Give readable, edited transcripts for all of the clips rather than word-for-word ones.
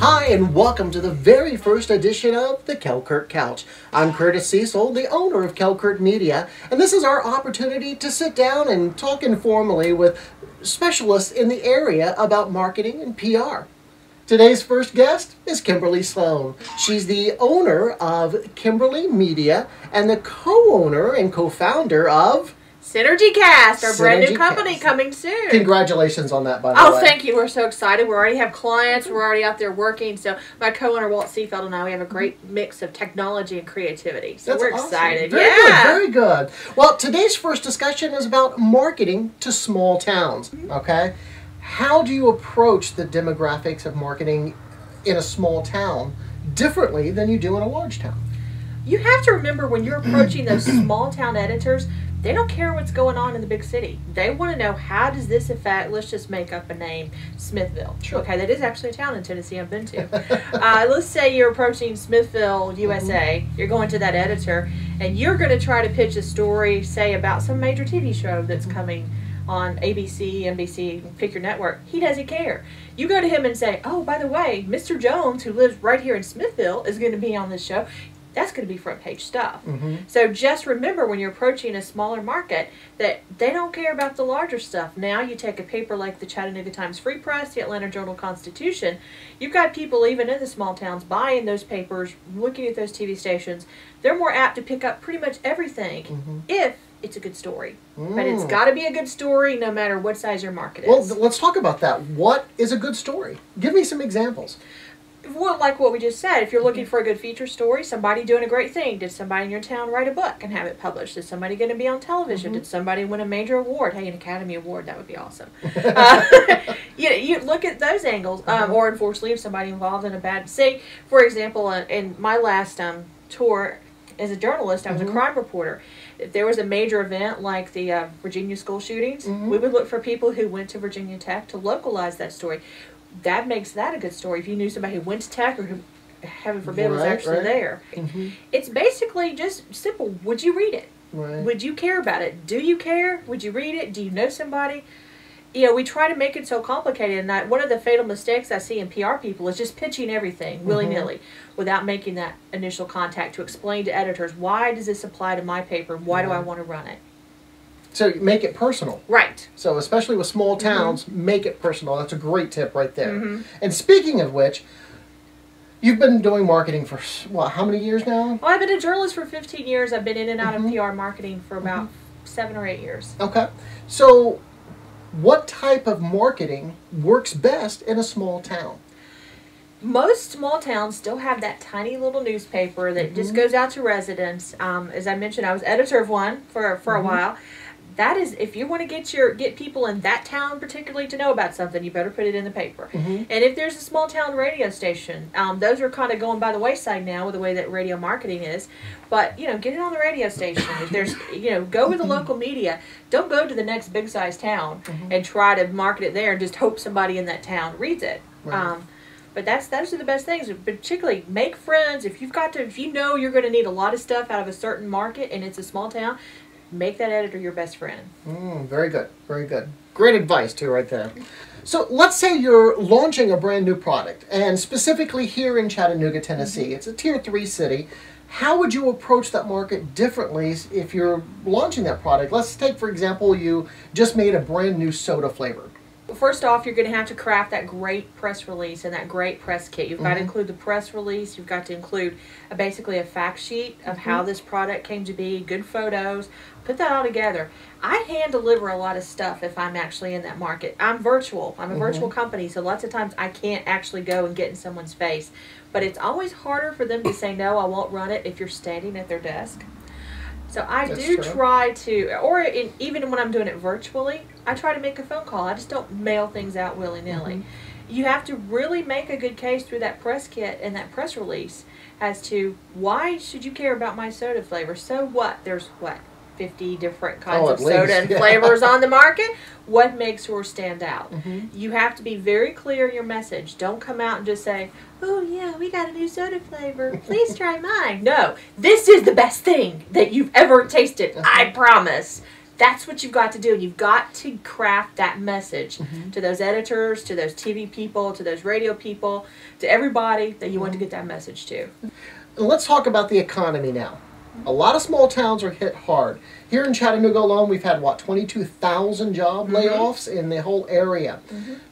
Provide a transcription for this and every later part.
Hi, and welcome to the very first edition of the KELCURT Couch. I'm Curtis Cecil, the owner of KELCURT Media, and this is our opportunity to sit down and talk informally with specialists in the area about marketing and PR. Today's first guest is Kim Sloan. She's the owner of KIMBERLEE Media and the co-owner and co-founder of Synergy Cast, our brand new company coming soon. Congratulations on that, by the way. Oh, thank you. We're so excited. We already have clients. We're already out there working. So my co-owner, Walt Seafeld, and I, we have a great mix of technology and creativity. So we're excited. Very good, very good. Well, today's first discussion is about marketing to small towns, okay? How do you approach the demographics of marketing in a small town differently than you do in a large town? You have to remember when you're approaching those small town editors, they don't care what's going on in the big city. They want to know, how does this affect, let's just make up a name, Smithville. Sure. Okay, that is actually a town in Tennessee I've been to. Let's say you're approaching Smithville, USA. You're going to that editor, and you're going to try to pitch a story, say, about some major TV show that's coming on ABC, NBC, pick your network. He doesn't care. You go to him and say, oh, by the way, Mr. Jones, who lives right here in Smithville, is going to be on this show. That's going to be front page stuff. So just remember, when you're approaching a smaller market, that they don't care about the larger stuff. Now you take a paper like the Chattanooga Times Free Press, the Atlanta Journal-Constitution, you've got people even in the small towns buying those papers, looking at those TV stations. They're more apt to pick up pretty much everything if it's a good story. But it's got to be a good story no matter what size your market is. Well, let's talk about that. What is a good story? Give me some examples. Well, like what we just said, if you're looking for a good feature story, somebody doing a great thing. Did somebody in your town write a book and have it published? Is somebody going to be on television? Did somebody win a major award? Hey, an Academy Award, that would be awesome. You look at those angles. Or unfortunately, if somebody involved in a bad... Say, for example, in my last tour as a journalist, I was a crime reporter. If there was a major event like the Virginia school shootings, we would look for people who went to Virginia Tech to localize that story. That makes that a good story. If you knew somebody who went to Tech or who, heaven forbid, was actually there. It's basically just simple. Would you read it? Would you care about it? Do you care? Would you read it? Do you know somebody? You know, we try to make it so complicated, and one of the fatal mistakes I see in PR people is just pitching everything willy-nilly without making that initial contact to explain to editors, why does this apply to my paper? Why do I want to run it? So make it personal. Right. So especially with small towns, make it personal. That's a great tip right there. And speaking of which, you've been doing marketing for, what, how many years now? Well, I've been a journalist for 15 years. I've been in and out of PR marketing for about 7 or 8 years. Okay. So what type of marketing works best in a small town? Most small towns still have that tiny little newspaper that just goes out to residents. As I mentioned, I was editor of one for a while. That is, if you want to get people in that town particularly to know about something, you better put it in the paper. And if there's a small town radio station, those are kind of going by the wayside now with the way that radio marketing is. But, you know, get it on the radio station. If there's, you know, go with the local media. Don't go to the next big size town and try to market it there and just hope somebody in that town reads it. But those are the best things. Particularly, make friends. If you know you're going to need a lot of stuff out of a certain market and it's a small town, make that editor your best friend. Very good, very good. Great advice too, right there. So let's say you're launching a brand new product, and specifically here in Chattanooga, Tennessee. It's a Tier 3 city. How would you approach that market differently if you're launching that product? Let's take, for example, you just made a brand new soda flavor. First off, you're going to have to craft that great press release and that great press kit. You've got to include the press release. You've got to include basically a fact sheet of how this product came to be, good photos. Put that all together. I hand deliver a lot of stuff if I'm actually in that market. I'm virtual. I'm a virtual company, so lots of times I can't actually go and get in someone's face. But it's always harder for them to say, no, I won't run it if you're standing at their desk. So I do try to, even when I'm doing it virtually, I try to make a phone call. I just don't mail things out willy-nilly. You have to really make a good case through that press kit and that press release as to why should you care about my soda flavor. So what? There's, 50 different kinds of soda and flavors on the market. What makes yours stand out? You have to be very clear in your message. Don't come out and just say, oh yeah, we got a new soda flavor. Please try mine. No, this is the best thing that you've ever tasted. I promise. That's what you've got to do. You've got to craft that message to those editors, to those TV people, to those radio people, to everybody that you want to get that message to. Let's talk about the economy now. A lot of small towns are hit hard. Here in Chattanooga alone, we've had, what, 22,000 job layoffs in the whole area.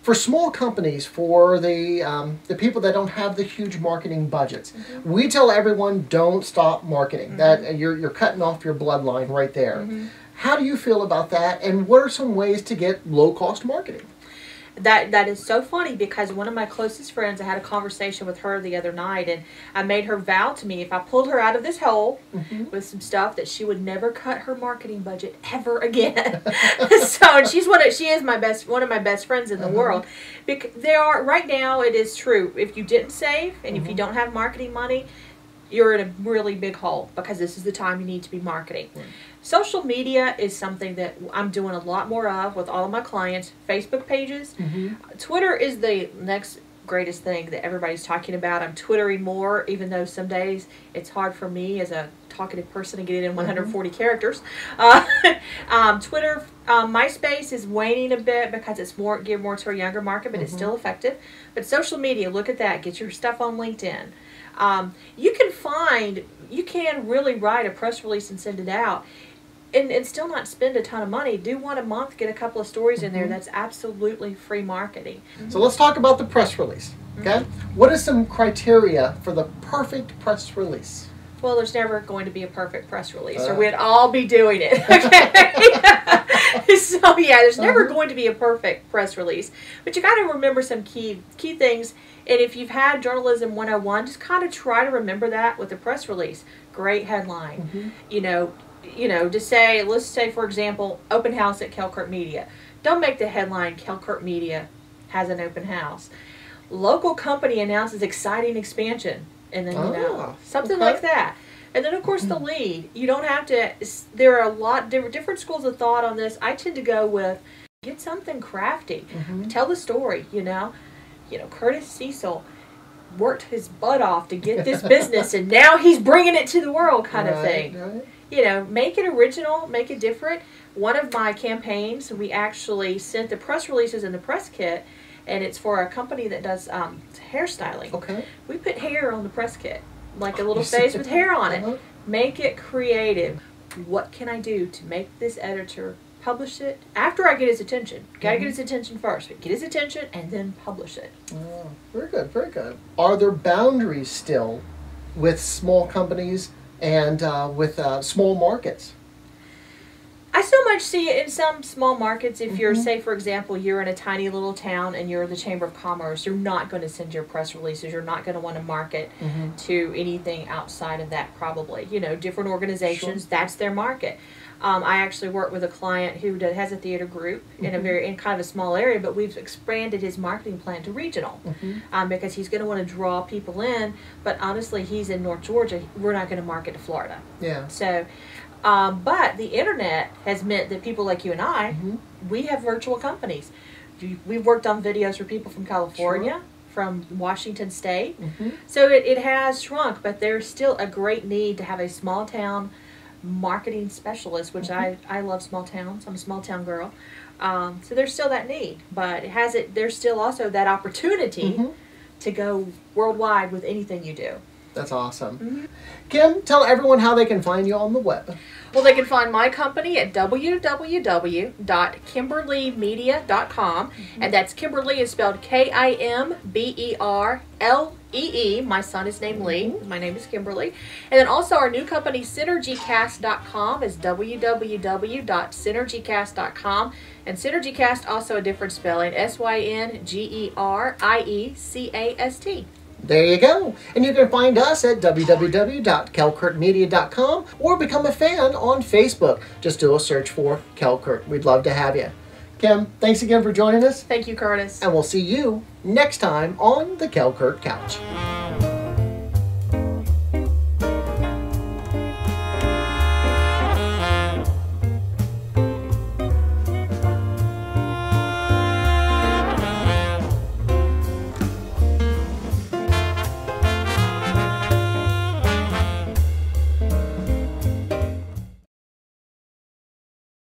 For small companies, for the people that don't have the huge marketing budgets, we tell everyone, don't stop marketing. That you're cutting off your bloodline right there. How do you feel about that, and what are some ways to get low-cost marketing? That is so funny, because one of my closest friends, I had a conversation with her the other night, and I made her vow to me if I pulled her out of this hole with some stuff, that she would never cut her marketing budget ever again. So she is one of my best friends in the world. Because right now, it is true. If you didn't save and if you don't have marketing money, you're in a really big hole, because this is the time you need to be marketing. Social media is something that I'm doing a lot more of with all of my clients. Facebook pages. Twitter is the next greatest thing that everybody's talking about. I'm Twittering more, even though some days it's hard for me as a talkative person to get it in 140 characters. Twitter, MySpace is waning a bit because it's geared more to a younger market, but it's still effective. But social media, look at that. Get your stuff on LinkedIn. You can really write a press release and send it out and still not spend a ton of money. Do one a month, get a couple of stories in there. That's absolutely free marketing. So let's talk about the press release. Okay? What is some criteria for the perfect press release? Well, there's never going to be a perfect press release, or we'd all be doing it. Okay? So yeah, there's never going to be a perfect press release, but you got to remember some key things. And if you've had Journalism 101, just kind of try to remember that with a press release. Great headline. Just say, let's say, for example, open house at KELCURT Media. Don't make the headline, KELCURT Media has an open house. Local company announces exciting expansion. And then, something like that. And then, of course, the lead. You don't have to, there are different schools of thought on this. I tend to go with, get something crafty. Tell the story, Curtis Cecil worked his butt off to get this business, and now he's bringing it to the world, kind of thing. Make it original, make it different. One of my campaigns, we actually sent the press releases in the press kit, and it's for a company that does hairstyling. Okay. We put hair on the press kit, like a little face with hair on it. Make it creative. What can I do to make this editor publish it after I get his attention? Gotta get his attention first. Get his attention and then publish it. Oh, very good, very good. Are there boundaries still with small companies and with small markets? I so much see it in some small markets. If you're, say, for example, you're in a tiny little town and you're the Chamber of Commerce, you're not going to send your press releases. You're not going to want to market to anything outside of that, probably. Different organizations, that's their market. I actually work with a client who has a theater group in kind of a small area, but we've expanded his marketing plan to regional because he's going to want to draw people in. But honestly, he's in North Georgia. We're not going to market to Florida. Yeah. So, but the internet has meant that people like you and I, we have virtual companies. We've worked on videos for people from California, from Washington State. So it has shrunk, but there's still a great need to have a small town marketing specialist, which I love small towns. I'm a small town girl. So there's still that need, but there's still also that opportunity to go worldwide with anything you do. That's awesome. Kim, tell everyone how they can find you on the web. Well, they can find my company at www.KimberleeMedia.com, and that's Kimberlee is spelled Kimberlee. My son is named Lee. My name is Kimberlee. And then also our new company, SynergyCast.com, is www.synergycast.com. And SynergyCast, also a different spelling, SYNGERIECAST. There you go. And you can find us at www.KELCURTmedia.com or become a fan on Facebook. Just do a search for KELCURT. We'd love to have you. Kim, thanks again for joining us. Thank you, Curtis. And we'll see you next time on the KELCURT Couch.